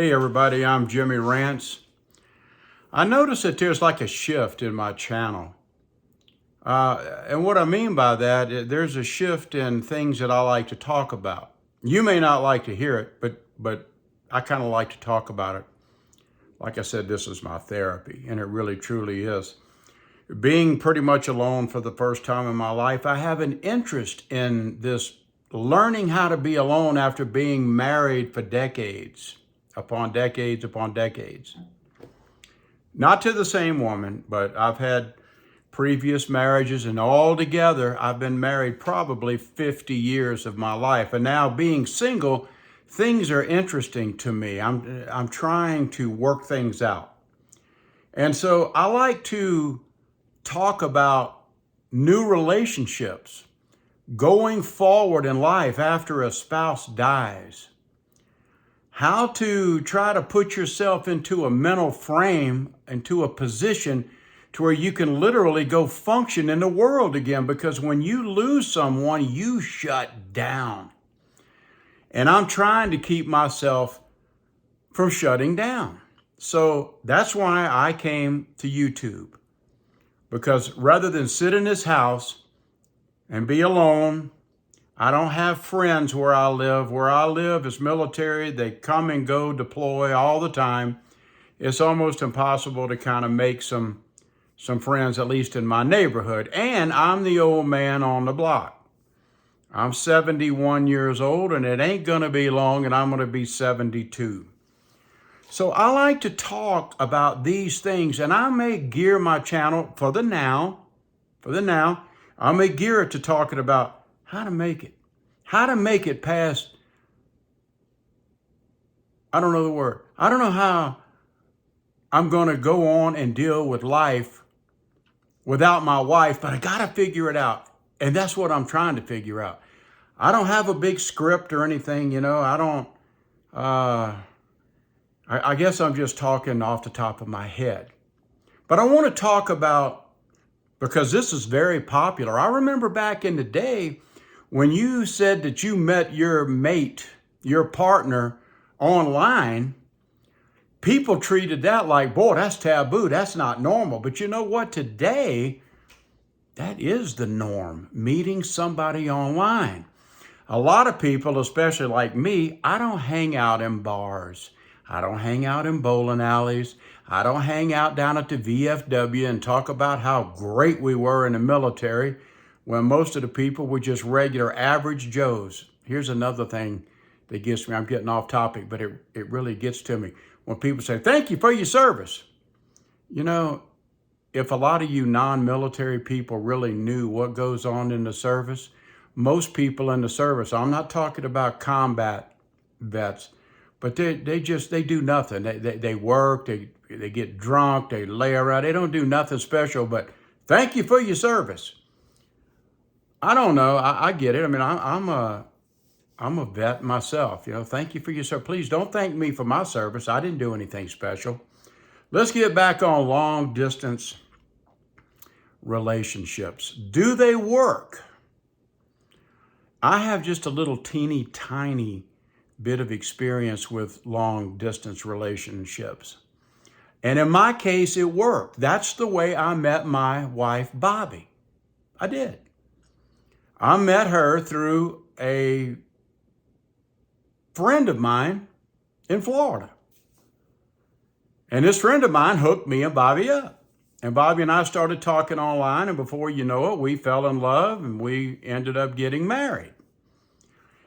Hey everybody, I'm Jimmy Rance. I noticed that there's like a shift in my channel. And what I mean by that, there's a shift in things that I like to talk about. You may not like to hear it, but I kind of like to talk about it. Like I said, this is my therapy, and it really truly is. Being pretty much alone for the first time in my life, I have an interest in this learning how to be alone after being married for decades upon decades upon decades. Not to the same woman, but I've had previous marriages, and altogether, I've been married probably 50 years of my life. And now being single, things are interesting to me. I'm trying to work things out. And so I like to talk about new relationships, going forward in life after a spouse dies, how to try to put yourself into a mental frame, into a position to where you can literally go function in the world again. Because when you lose someone, you shut down. And I'm trying to keep myself from shutting down. So that's why I came to YouTube. Because rather than sit in this house and be alone, I don't have friends where I live. Where I live is military. They come and go, deploy all the time. It's almost impossible to kind of make some friends, at least in my neighborhood. And I'm the old man on the block. I'm 71 years old, and it ain't going to be long, and I'm going to be 72. So I like to talk about these things, and I may gear my channel for the now, I may gear it to talking about how to make it past, I don't know the word. I don't know how I'm going to go on and deal with life without my wife, but I got to figure it out. And that's what I'm trying to figure out. I don't have a big script or anything, I guess I'm just talking off the top of my head. But I want to talk about, because this is very popular. I remember back in the day when you said that you met your mate, your partner online, people treated that like, boy, that's taboo. That's not normal. But you know what? Today, that is the norm, meeting somebody online. A lot of people, especially like me, I don't hang out in bars. I don't hang out in bowling alleys. I don't hang out down at the VFW and talk about how great we were in the military when most of the people were just regular average Joes. Here's another thing that gets me. I'm getting off topic, but it really gets to me. When people say, thank you for your service. If a lot of you non-military people really knew what goes on in the service, most people in the service, I'm not talking about combat vets, but they do nothing. They work, they get drunk, they lay around. They don't do nothing special, but thank you for your service. I don't know. I get it. I mean, I'm a vet myself. Thank you for your service. Please don't thank me for my service. I didn't do anything special. Let's get back on long distance relationships. Do they work? I have just a little teeny tiny bit of experience with long distance relationships. And in my case, it worked. That's the way I met my wife, Bobby. I did. I met her through a friend of mine in Florida. And this friend of mine hooked me and Bobby up. And Bobby and I started talking online, and before you know it, we fell in love and we ended up getting married.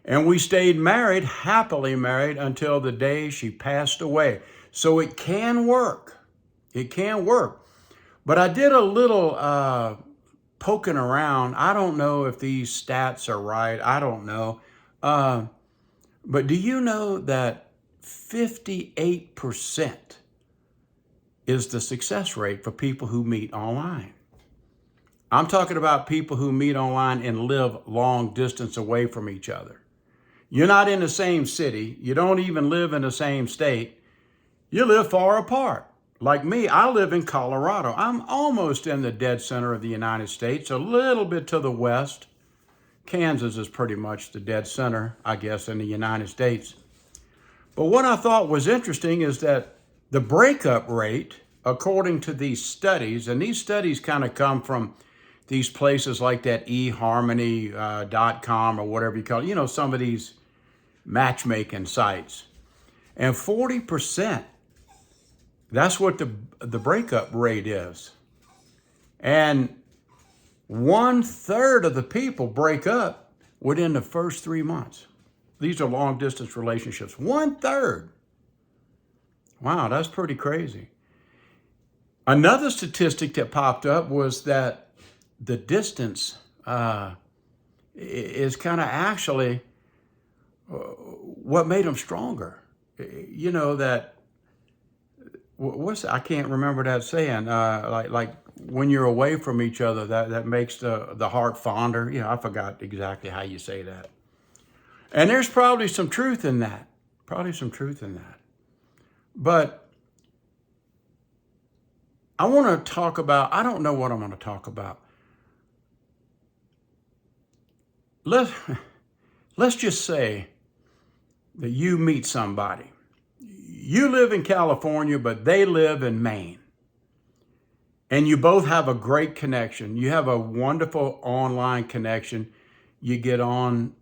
And we stayed married, happily married, until the day she passed away. So it can work. It can work. But I did a little poking around. I don't know if these stats are right. I don't know. But do you know that 58% is the success rate for people who meet online? I'm talking about people who meet online and live long distance away from each other. You're not in the same city. You don't even live in the same state. You live far apart. Like me, I live in Colorado. I'm almost in the dead center of the United States, a little bit to the west. Kansas is pretty much the dead center, I guess, in the United States. But what I thought was interesting is that the breakup rate, according to these studies, and these studies kind of come from these places like that eHarmony.com or whatever you call it, some of these matchmaking sites. And 40%, that's what the breakup rate is. And 1/3 of the people break up within the first 3 months. These are long distance relationships. 1/3. Wow, that's pretty crazy. Another statistic that popped up was that the distance is kind of actually what made them stronger. That I can't remember that saying. Like when you're away from each other, that makes the heart fonder. I forgot exactly how you say that. And there's probably some truth in that. But I want to talk about, I don't know what I'm going to talk about. Let's just say that you meet somebody. You live in California, but they live in Maine. And you both have a great connection. You have a wonderful online connection. You get on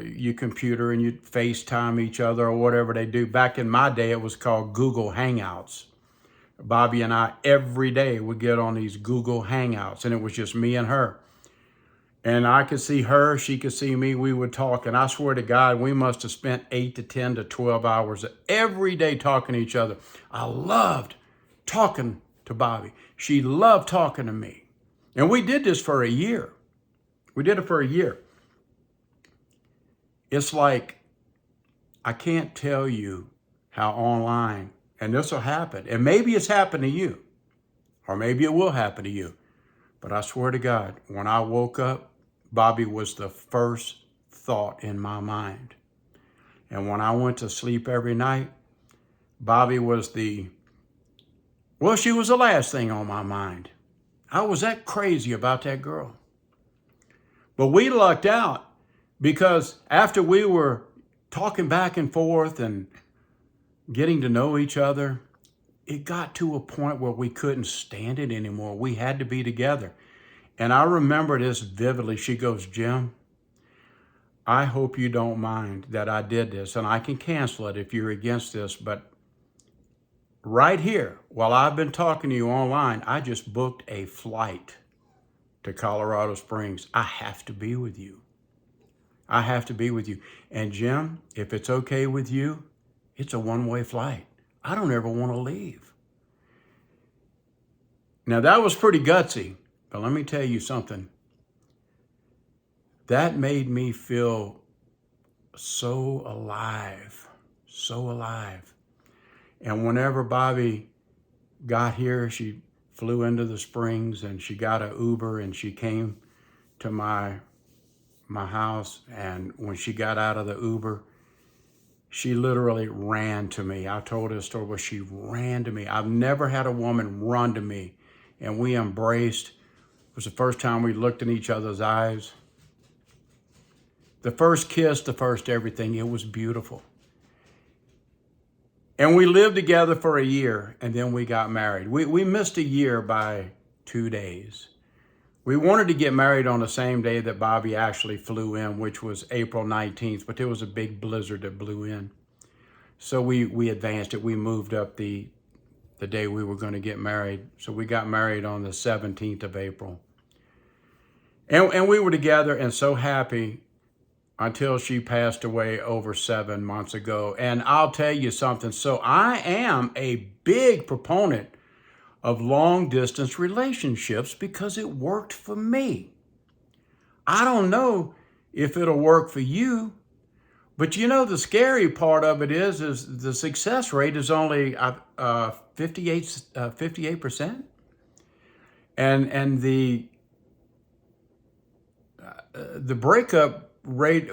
your computer and you FaceTime each other or whatever they do. Back in my day, it was called Google Hangouts. Bobby and I, every day, would get on these Google Hangouts, and it was just me and her. And I could see her, she could see me, we would talk. And I swear to God, we must have spent 8 to 10 to 12 hours every day talking to each other. I loved talking to Bobby. She loved talking to me. And we did this for a year. We did it for a year. It's like, I can't tell you how online, and this will happen, and maybe it's happened to you, or maybe it will happen to you. But I swear to God, when I woke up, Bobby was the first thought in my mind. And when I went to sleep every night, Bobby was she was the last thing on my mind. I was that crazy about that girl. But we lucked out because after we were talking back and forth and getting to know each other, it got to a point where we couldn't stand it anymore. We had to be together. And I remember this vividly. She goes, Jim, I hope you don't mind that I did this, and I can cancel it if you're against this, but right here, while I've been talking to you online, I just booked a flight to Colorado Springs. I have to be with you. I have to be with you. And Jim, if it's okay with you, it's a one-way flight. I don't ever want to leave. Now that was pretty gutsy, but let me tell you something. That made me feel so alive, so alive. And whenever Bobby got here, she flew into the Springs and she got an Uber and she came to my house. And when she got out of the Uber, she literally ran to me. I told her a story where she ran to me. I've never had a woman run to me. And we embraced. It was the first time we looked in each other's eyes. The first kiss, the first everything. It was beautiful. And we lived together for a year, and then we got married. We missed a year by 2 days. We wanted to get married on the same day that Bobby actually flew in, which was April 19th, but there was a big blizzard that blew in. So we advanced it. We moved up the day we were going to get married. So we got married on the 17th of April. And we were together and so happy until she passed away over 7 months ago. And I'll tell you something. So I am a big proponent of long distance relationships because it worked for me. I don't know if it'll work for you, but the scary part of it is the success rate is only 58%. And the breakup rate,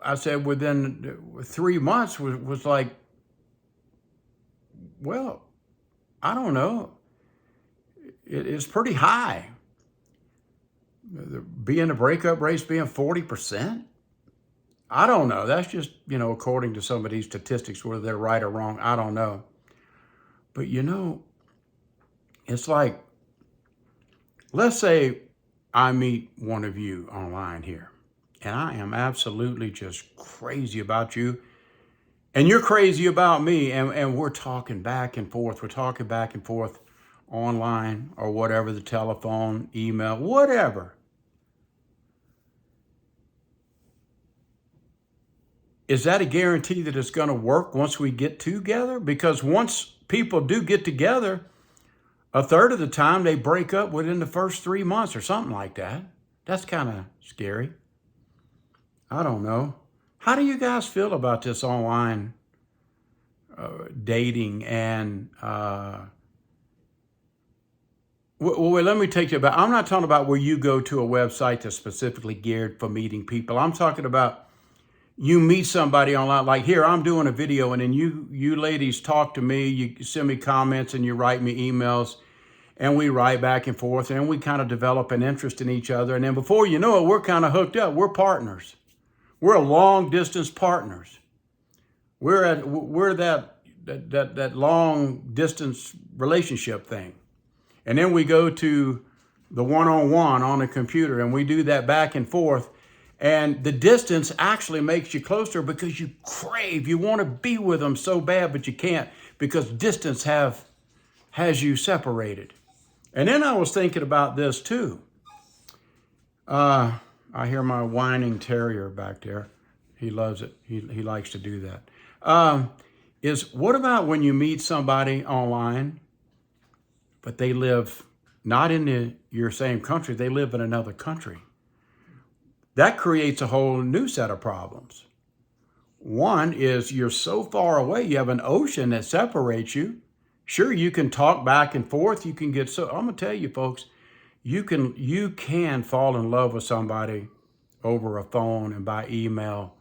I said within 3 months was like, well, I don't know. It's pretty high. Being a breakup rate's being 40%. I don't know. That's just, according to some of these statistics, whether they're right or wrong, I don't know. But it's like, let's say I meet one of you online here, and I am absolutely just crazy about you, and you're crazy about me, and we're talking back and forth. We're talking back and forth online or whatever, the telephone, email, whatever. Is that a guarantee that it's going to work once we get together? Because once people do get together, a third of the time they break up within the first 3 months or something like that. That's kind of scary. I don't know. How do you guys feel about this online dating and well, let me take you back. I'm not talking about where you go to a website that's specifically geared for meeting people. I'm talking about you meet somebody online, like here, I'm doing a video, and then you ladies talk to me, you send me comments, and you write me emails, and we write back and forth, and we kind of develop an interest in each other. And then before you know it, we're kind of hooked up. We're partners. We're long distance partners. We're that long distance relationship thing. And then we go to the one-on-one on the computer, and we do that back and forth. And the distance actually makes you closer because you crave, you want to be with them so bad, but you can't because distance has you separated. And then I was thinking about this too. I hear my whining terrier back there. He loves it. He likes to do that. What about when you meet somebody online, but they live not in your same country, they live in another country? That creates a whole new set of problems. One is you're so far away, you have an ocean that separates you. Sure, you can talk back and forth. You can I'm gonna tell you folks, you can fall in love with somebody over a phone and by email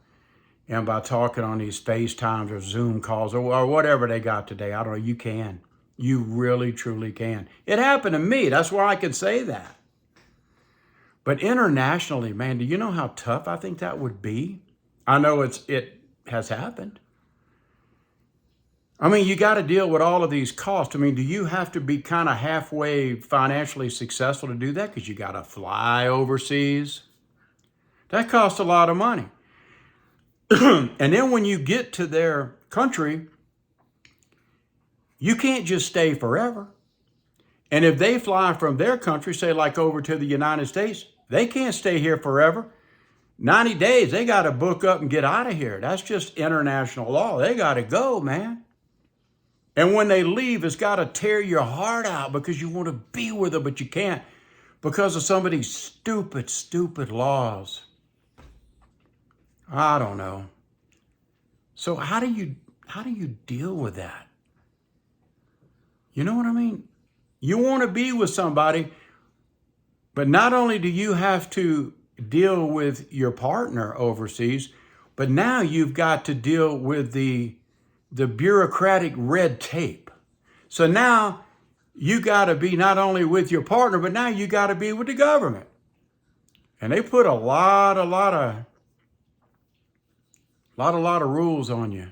and by talking on these FaceTimes or Zoom calls or whatever they got today. I don't know, you can. You really, truly can. It happened to me. That's why I can say that. But internationally, man, do you know how tough I think that would be? I know it has happened. I mean, you got to deal with all of these costs. I mean, do you have to be kind of halfway financially successful to do that? Because you got to fly overseas. That costs a lot of money. And then when you get to their country, you can't just stay forever. And if they fly from their country, say like over to the United States, they can't stay here forever. 90 days, they got to book up and get out of here. That's just international law. They got to go, man. And when they leave, it's got to tear your heart out because you want to be with them, but you can't because of some of these stupid, stupid laws. I don't know. So how do you deal with that? You know what I mean? You want to be with somebody, but not only do you have to deal with your partner overseas, but now you've got to deal with the bureaucratic red tape. So now you got to be not only with your partner, but now you got to be with the government. And they put a lot of rules on you.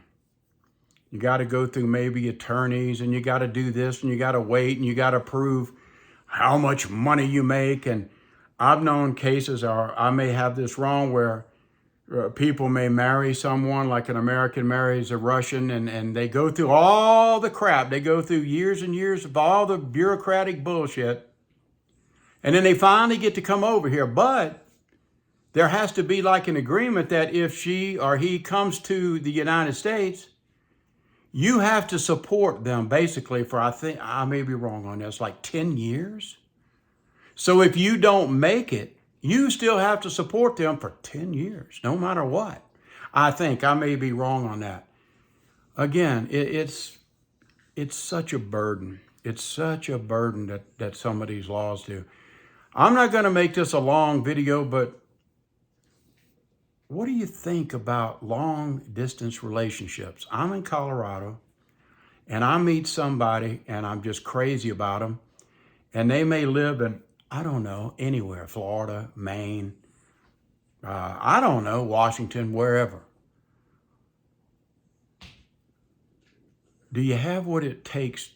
You got to go through maybe attorneys, and you got to do this, and you got to wait, and you got to prove how much money you make. And I've known cases, or I may have this wrong, where people may marry someone, like an American marries a Russian, and they go through all the crap. They go through years and years of all the bureaucratic bullshit. And then they finally get to come over here. But there has to be like an agreement that if she or he comes to the United States, you have to support them basically for, I think, I may be wrong on this, like 10 years. So if you don't make it, you still have to support them for 10 years, no matter what. I think I may be wrong on that. Again, it's such a burden. It's such a burden that some of these laws do. I'm not going to make this a long video, but what do you think about long distance relationships? I'm in Colorado and I meet somebody and I'm just crazy about them, and they may live in, I don't know, anywhere, Florida, Maine, I don't know, Washington, wherever. Do you have what it takes,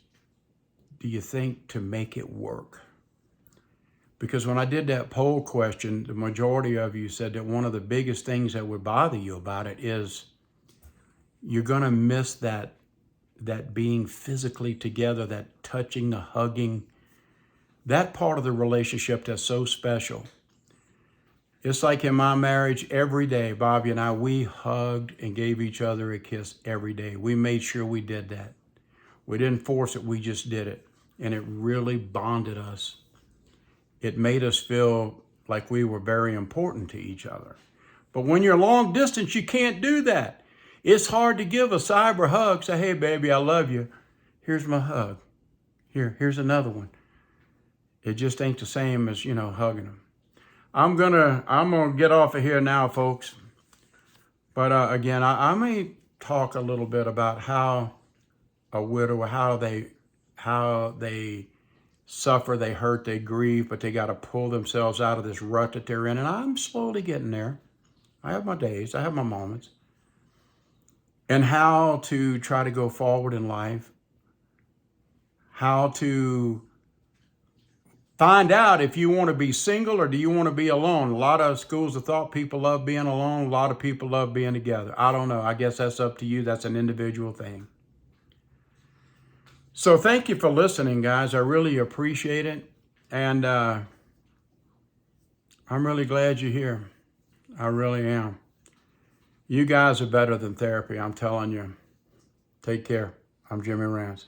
do you think, to make it work? Because when I did that poll question, the majority of you said that one of the biggest things that would bother you about it is you're going to miss that being physically together, that touching, the hugging, that part of the relationship that's so special. It's like in my marriage every day, Bobby and I, we hugged and gave each other a kiss every day. We made sure we did that. We didn't force it, we just did it. And it really bonded us. It made us feel like we were very important to each other. But when you're long distance, you can't do that. It's hard to give a cyber hug, say, hey, baby, I love you. Here's my hug. Here's another one. It just ain't the same as, hugging them. I'm gonna get off of here now, folks. But again, I may talk a little bit about how a widow, how they suffer, they hurt, they grieve, but they got to pull themselves out of this rut that they're in. And I'm slowly getting there. I have my days, I have my moments. And how to try to go forward in life, how to find out if you want to be single or do you want to be alone. A lot of schools of thought, people love being alone. A lot of people love being together. I don't know. I guess that's up to you. That's an individual thing. So thank you for listening, guys. I really appreciate it. And I'm really glad you're here. I really am. You guys are better than therapy, I'm telling you. Take care. I'm Jimmy Rance.